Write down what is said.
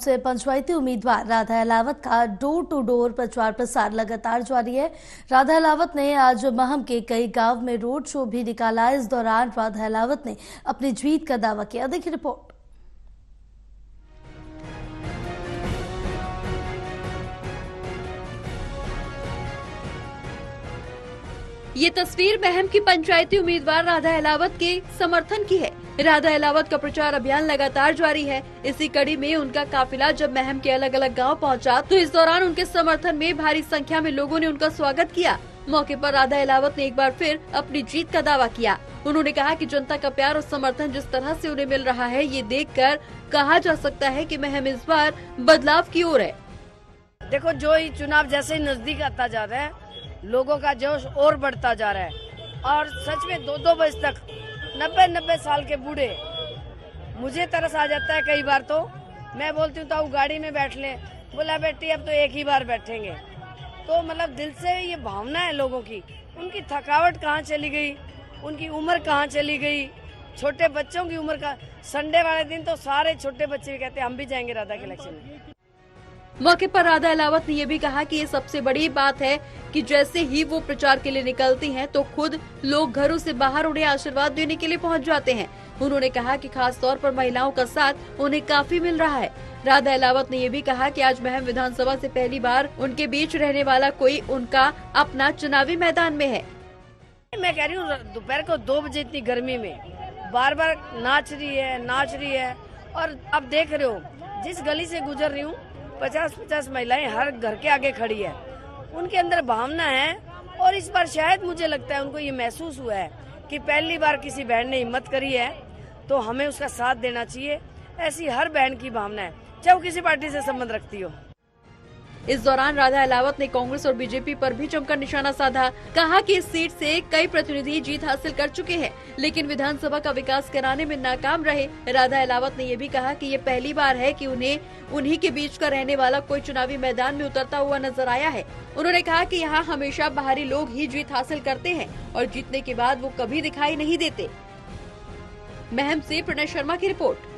से पंचायती उम्मीदवार राधा अहलावत का डोर टू डोर प्रचार प्रसार लगातार जारी है। राधा अहलावत ने आज महम के कई गांव में रोड शो भी निकाला। इस दौरान राधा अहलावत ने अपनी जीत का दावा किया। देखिए रिपोर्ट। ये तस्वीर महम की पंचायती उम्मीदवार राधा अहलावत के समर्थन की है। राधा अहलावत का प्रचार अभियान लगातार जारी है। इसी कड़ी में उनका काफिला जब महम के अलग अलग गांव पहुंचा, तो इस दौरान उनके समर्थन में भारी संख्या में लोगों ने उनका स्वागत किया। मौके पर राधा अहलावत ने एक बार फिर अपनी जीत का दावा किया। उन्होंने कहा कि जनता का प्यार और समर्थन जिस तरह से उन्हें मिल रहा है, ये देखकर कहा जा सकता है कि महम इस बार बदलाव की ओर है। देखो, जो ही चुनाव जैसे ही नजदीक आता जा रहा है, लोगों का जोश और बढ़ता जा रहा है और सच में 2-2 बजे तक 90-90 साल के बूढ़े, मुझे तरस आ जाता है कई बार। तो मैं बोलती हूँ तो गाड़ी में बैठ ले, बोला बेटी अब तो एक ही बार बैठेंगे। तो मतलब दिल से ये भावना है लोगों की। उनकी थकावट कहाँ चली गई, उनकी उम्र कहाँ चली गई, छोटे बच्चों की उम्र का। संडे वाले दिन तो सारे छोटे बच्चे भी कहते हैं हम भी जाएंगे राधा के इलेक्शन में। मौके पर राधा अहलावत ने यह भी कहा कि ये सबसे बड़ी बात है कि जैसे ही वो प्रचार के लिए निकलती हैं, तो खुद लोग घरों से बाहर उन्हें आशीर्वाद देने के लिए पहुंच जाते हैं। उन्होंने कहा कि खास तौर पर महिलाओं का साथ उन्हें काफी मिल रहा है। राधा अहलावत ने यह भी कहा कि आज महम विधानसभा से पहली बार उनके बीच रहने वाला कोई उनका अपना चुनावी मैदान में है। मैं कह रही हूँ दोपहर को 2 बजे इतनी गर्मी में बार बार नाच रही है। और अब देख रहे हो, जिस गली से गुजर रही हूँ 50-50 महिलाएं हर घर के आगे खड़ी है। उनके अंदर भावना है और इस बार शायद मुझे लगता है उनको ये महसूस हुआ है कि पहली बार किसी बहन ने हिम्मत करी है, तो हमें उसका साथ देना चाहिए। ऐसी हर बहन की भावना है, चाहे वो किसी पार्टी से संबंध रखती हो। इस दौरान राधा अहलावत ने कांग्रेस और बीजेपी पर भी जमकर निशाना साधा। कहा कि इस सीट से कई प्रतिनिधि जीत हासिल कर चुके हैं, लेकिन विधानसभा का विकास कराने में नाकाम रहे। राधा अहलावत ने ये भी कहा कि ये पहली बार है कि उन्हें उन्हीं के बीच का रहने वाला कोई चुनावी मैदान में उतरता हुआ नजर आया है। उन्होंने कहा कि यहाँ हमेशा बाहरी लोग ही जीत हासिल करते हैं और जीतने के बाद वो कभी दिखाई नहीं देते। महम से प्रणय शर्मा की रिपोर्ट।